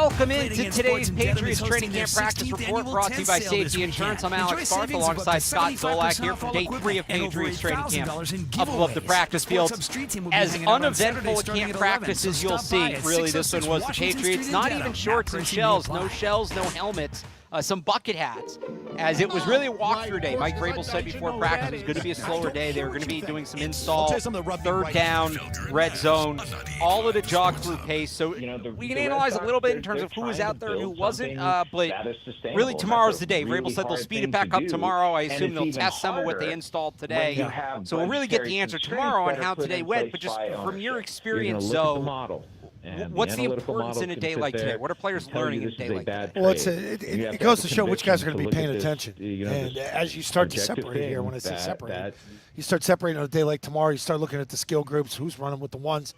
Welcome into today's Patriots Training Camp Practice Report brought to you by Safety Insurance. I'm Alex Barth alongside Scott Zolak here from day 3 of Patriots Training Camp up above the practice field. As uneventful a camp practice as you'll see, really this one was the Patriots. Not even shorts and shells, no helmets. Some bucket hats, as it was really a walkthrough day. Mike Vrabel said before practice it was going to be a slower day. They were going to be doing some install, third down, red zone, all at a jog-through pace. So we can analyze a little bit in terms of who was out there and who wasn't, but really tomorrow's the day. Vrabel said they'll speed it back up tomorrow. I assume they'll test some of what they installed today. So we'll really get the answer tomorrow on how today went, but just from your experience, Zoe, what's the importance in a day like today? What are players learning in a day like today? Well, it goes to show which guys are going to be paying attention. And as you start to separate here, when I say separate, you start separating on a day like tomorrow, you start looking at the skill groups, who's running with the ones,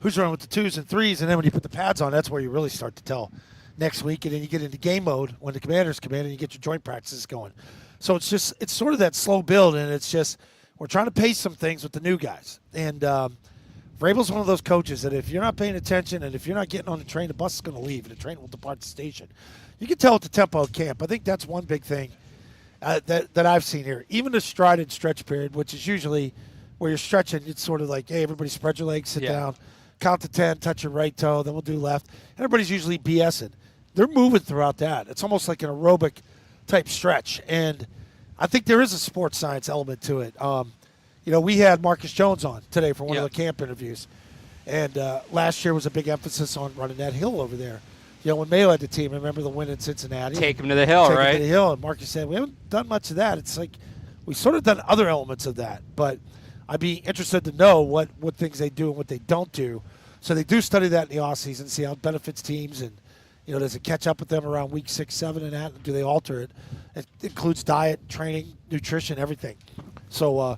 who's running with the twos and threes, and then when you put the pads on, that's where you really start to tell next week. And then you get into game mode when the commanders come in and you get your joint practices going. So it's sort of that slow build, and it's just we're trying to pace some things with the new guys. And Vrabel's one of those coaches that if you're not paying attention and if you're not getting on the train, the bus is going to leave and the train will depart the station. You can tell at the tempo of camp. I think that's one big thing that I've seen here. Even the stride and stretch period, which is usually where you're stretching, it's sort of like, hey, everybody spread your legs, sit down, count to 10, touch your right toe, then we'll do left. And everybody's usually BSing. They're moving throughout that. It's almost like an aerobic type stretch. And I think there is a sports science element to it. We had Marcus Jones on today for one of the camp interviews. And last year was a big emphasis on running that hill over there. When May led the team, remember the win in Cincinnati? Take him to the hill, right? Take him to the hill. And Marcus said, we haven't done much of that. It's like we've sort of done other elements of that. But I'd be interested to know what things they do and what they don't do. So they do study that in the offseason, see how it benefits teams. And, does it catch up with them around week 6, 7 and that? Do they alter it? It includes diet, training, nutrition, everything. So,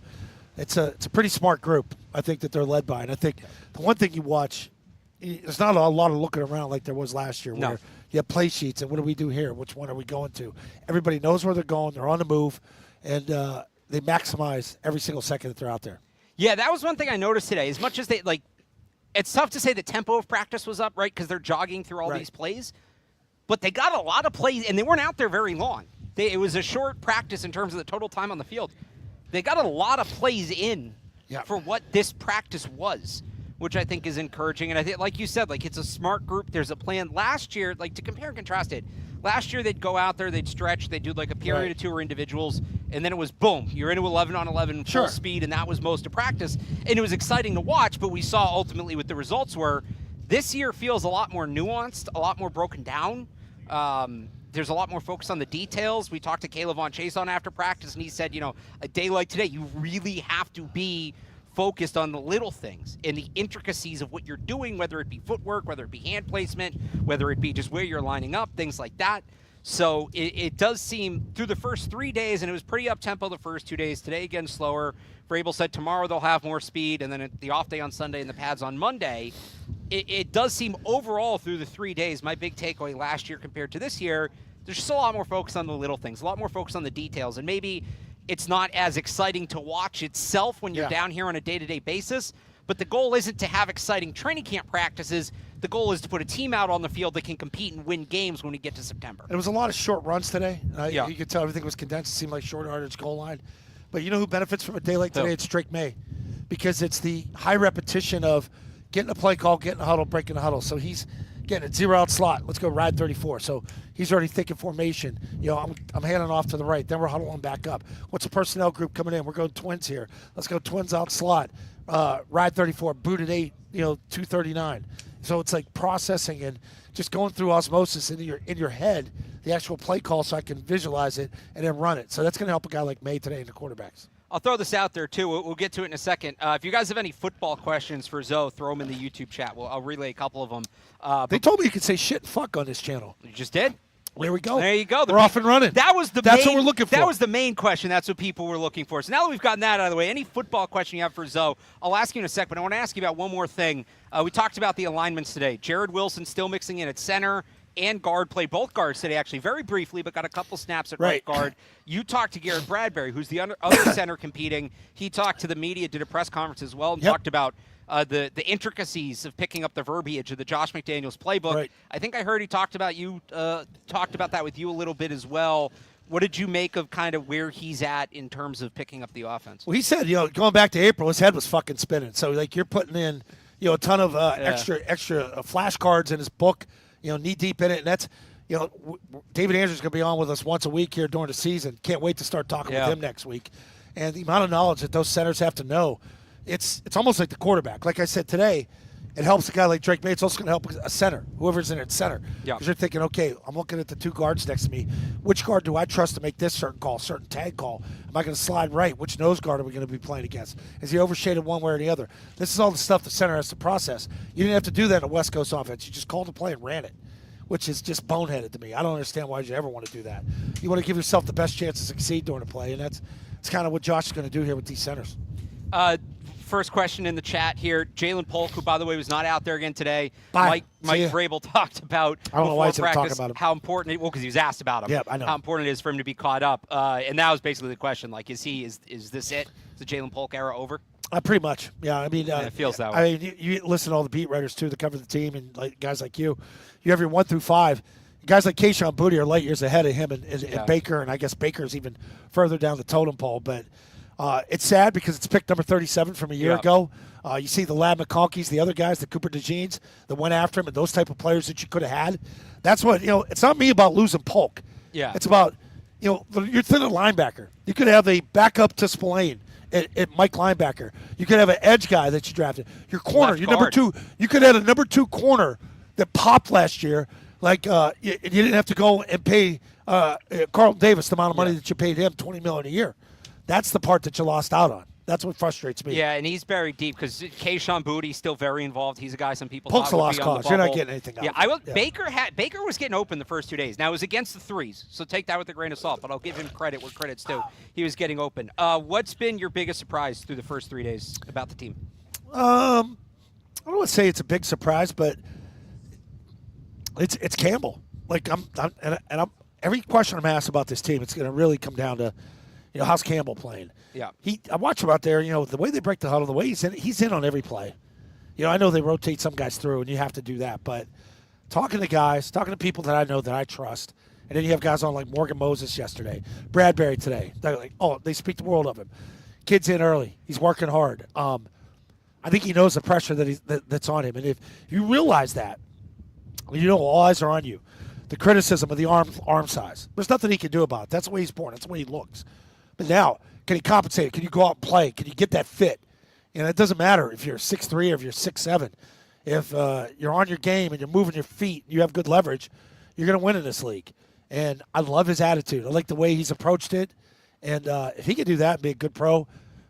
it's a pretty smart group, I think, that they're led by. And I think the one thing you watch, there's not a lot of looking around like there was last year where you have play sheets and what do we do here? Which one are we going to? Everybody knows where they're going. They're on the move, and they maximize every single second that they're out there. Yeah, that was one thing I noticed today. As much as they, it's tough to say the tempo of practice was up, right, because they're jogging through all these plays. But they got a lot of plays, and they weren't out there very long. It was a short practice in terms of the total time on the field. They got a lot of plays in for what this practice was, which I think is encouraging. And I think, like you said, it's a smart group. There's a plan. Last year, to compare and contrast it, last year they'd go out there, they'd stretch, they'd do a period of 2 or individuals, and then it was boom, you're into 11 on 11 full speed, and that was most of practice. And it was exciting to watch, but we saw ultimately what the results were. This year feels a lot more nuanced, a lot more broken down. There's a lot more focus on the details. We talked to Caleb Von Chase on after practice, and he said, a day like today, you really have to be focused on the little things and the intricacies of what you're doing, whether it be footwork, whether it be hand placement, whether it be just where you're lining up, things like that. So it does seem through the first 3 days, and it was pretty up-tempo the first 2 days. Today, again, slower. Vrabel said tomorrow they'll have more speed, and then the off day on Sunday and the pads on Monday. It does seem overall through the 3 days, my big takeaway last year compared to this year, there's just a lot more focus on the little things, a lot more focus on the details. And maybe it's not as exciting to watch itself when you're down here on a day-to-day basis, but the goal isn't to have exciting training camp practices. The goal is to put a team out on the field that can compete and win games when we get to September. There was a lot of short runs today. You could tell everything was condensed. It seemed like short yardage goal line. But you know who benefits from a day like today? It's Drake May, because it's the high repetition of getting a play call, getting a huddle, breaking a huddle. So he's getting a 0 out slot. Let's go ride 34. So he's already thinking formation. I'm handing off to the right. Then we're huddling back up. What's the personnel group coming in? We're going twins here. Let's go twins out slot. Ride 34, boot at 8, 239. So it's like processing and just going through osmosis in your head, the actual play call, so I can visualize it and then run it. So that's going to help a guy like May today in the quarterbacks. I'll throw this out there, too. We'll get to it in a second. If you guys have any football questions for Zoe, throw them in the YouTube chat. I'll relay a couple of them. They told me you could say shit and fuck on this channel. You just did? There we go. There you go. We're off and running. That's what we're looking for. That was the main question. That's what people were looking for. So now that we've gotten that out of the way, any football question you have for Zoe, I'll ask you in a sec, but I want to ask you about one more thing. We talked about the alignments today. Jared Wilson still mixing in at center and guard, played both guards today, actually, very briefly, but got a couple snaps at right guard. You talked to Garrett Bradbury, who's the other center competing. He talked to the media, did a press conference as well, and talked about the intricacies of picking up the verbiage of the Josh McDaniels playbook. Right. I think I heard he talked about that with you a little bit as well. What did you make of kind of where he's at in terms of picking up the offense? Well, he said, going back to April, his head was fucking spinning. So, like, you're putting in, a ton of extra flashcards in his book, knee deep in it. And that's, David Andrews is going to be on with us once a week here during the season. Can't wait to start talking with him next week. And the amount of knowledge that those centers have to know, it's almost like the quarterback. Like I said today, it helps a guy like Drake May. It's also going to help a center, whoever's in at center. Because you're thinking, okay, I'm looking at the two guards next to me. Which guard do I trust to make this certain call, certain tag call? Am I going to slide right? Which nose guard are we going to be playing against? Is he overshaded one way or the other? This is all the stuff the center has to process. You didn't have to do that in a West Coast offense. You just called the play and ran it, which is just boneheaded to me. I don't understand why you ever want to do that. You want to give yourself the best chance to succeed during a play, and that's kind of what Josh is going to do here with these centers. First question in the chat here. Jalen Polk, who, by the way, was not out there again today. Bye. Mike Vrabel talked about before practice how important it, well, because he was asked about him. Yeah, I know. How important it is for him to be caught up. And that was basically the question. Like, is this it? Is the Jalen Polk era over? Pretty much. Yeah, I mean, it feels that way. I mean, you listen to all the beat writers, too, that cover the team, and guys like you. You have your 1 through 5. Guys like Kayshon Boutte are light years ahead of him and Baker, and I guess Baker's even further down the totem pole. But it's sad because it's pick number 37 from a year ago. You see the Lab McConkeys, the other guys, the Cooper DeJeans that went after him, and those type of players that you could have had. That's what, it's not me about losing Polk. Yeah. It's about, you're thin a linebacker. You could have a backup to Spillane at Mike linebacker. You could have an edge guy that you drafted. Your corner, your number 2. You could have a number 2 corner that popped last year. Like, you didn't have to go and pay Carlton Davis the amount of money that you paid him, $20 million a year. That's the part that you lost out on. That's what frustrates me. Yeah, and he's buried deep because Kayshon Boutte still very involved. He's a guy some people Polk's thought would be a lost cause. You're not getting anything out. Yeah, Baker was getting open the first 2 days. Now it was against the threes, so take that with a grain of salt. But I'll give him credit where credit's due. He was getting open. What's been your biggest surprise through the first 3 days about the team? I don't want to say it's a big surprise, but it's Campbell. Like I'm every question I'm asked about this team, it's going to really come down to, how's Campbell playing? Yeah. I watch him out there, the way they break the huddle, the way he's in on every play. I know they rotate some guys through, and you have to do that. But talking to people that I know that I trust, and then you have guys on like Morgan Moses yesterday, Bradbury today. They're like, they speak the world of him. Kid's in early. He's working hard. I think he knows the pressure that's on him. And if you realize that, all eyes are on you. The criticism of the arm size. There's nothing he can do about it. That's the way he's born. That's the way he looks. But now, can he compensate? Can you go out and play? Can you get that fit? It doesn't matter if you're 6'3" or if you're 6'7". If you're on your game and you're moving your feet, you have good leverage, you're going to win in this league. And I love his attitude. I like the way he's approached it. And if he can do that and be a good pro,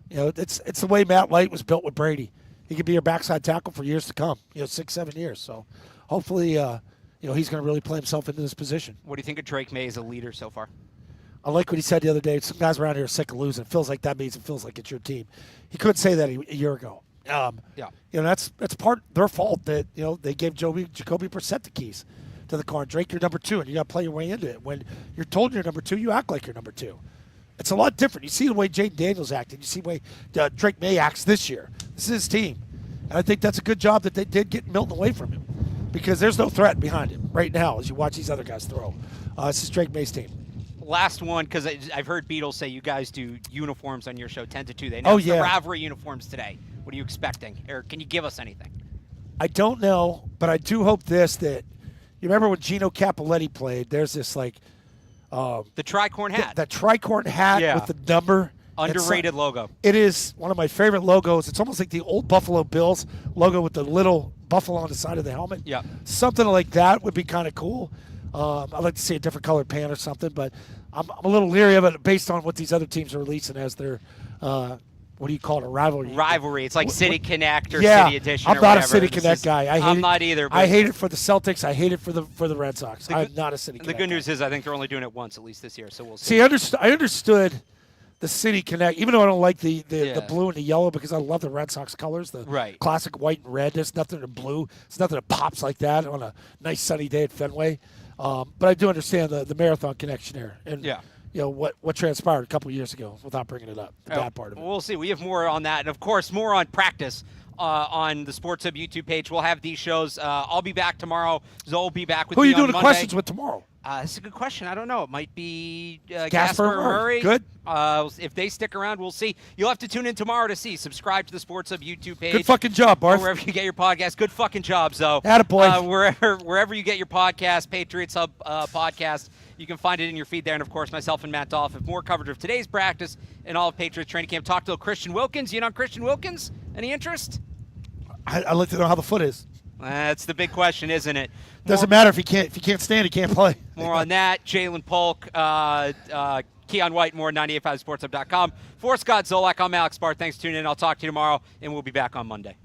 it's the way Matt Light was built with Brady. He could be your backside tackle for years to come, 6-7 years. So hopefully, he's going to really play himself into this position. What do you think of Drake May as a leader so far? I like what he said the other day. Some guys around here are sick of losing. It feels like that means it feels like it's your team. He couldn't say that a year ago. That's part their fault that they gave Jacoby Brissett the keys to the car. Drake, you're number 2, and you got to play your way into it. When you're told you're number 2, you act like you're number 2. It's a lot different. You see the way Jaden Daniels acted. You see the way Drake May acts this year. This is his team, and I think that's a good job that they did get Milton away from him, because there's no threat behind him right now as you watch these other guys throw. This is Drake May's team. Last one, because I've heard Beatles say you guys do uniforms on your show 10 to 2. They announced the Ravelry uniforms today. What are you expecting? Or can you give us anything? I don't know, but I do hope that you remember when Gino Capoletti played, there's this the tricorn hat. The tricorn hat with the number. Underrated logo. It is one of my favorite logos. It's almost like the old Buffalo Bills logo with the little buffalo on the side of the helmet. Yeah. Something like that would be kind of cool. I'd like to see a different colored pant or something, but I'm a little leery of it based on what these other teams are releasing as their, what do you call it, a rivalry? Rivalry. It's like City Connect or City Edition or I'm whatever. not a City Connect guy. I'm not either. I hate it for the Celtics. I hate it for the Red Sox. I'm not a City Connect The good news guy. is I think they're only doing it once, at least this year, so we'll see. See, I understood the City Connect, even though I don't like the blue and the yellow, because I love the Red Sox colors, the classic white and red. There's nothing in blue. There's nothing that pops like that on a nice sunny day at Fenway. But I do understand the marathon connection here, and what transpired a couple of years ago without bringing it up, the bad part of it. We'll see. We have more on that, and of course more on practice on the Sports Hub YouTube page. We'll have these shows. I'll be back tomorrow. Zol will be back with me me on Monday. on Who are you doing the questions with tomorrow? That's a good question. I don't know. It might be Gasper or Murray. Good. If they stick around, we'll see. You'll have to tune in tomorrow to see. Subscribe to the Sports Hub YouTube page. Good fucking job, Barth. Wherever you get your podcast. Good fucking job, Zo. Attaboy. Wherever you get your podcast, Patriots Hub podcast, you can find it in your feed there. And, of course, myself and Matt Dolph have more coverage of today's practice and all of Patriots Training Camp. Talk to Christian Wilkins. You in on Christian Wilkins? Any interest? I'd like to know how the foot is. That's the big question, isn't it? Doesn't matter if he can't stand, he can't play. More on that. Jalen Polk, Keon White, more 985sportshub.com. For Scott Zolak, I'm Alex Barth. Thanks for tuning in. I'll talk to you tomorrow, and we'll be back on Monday.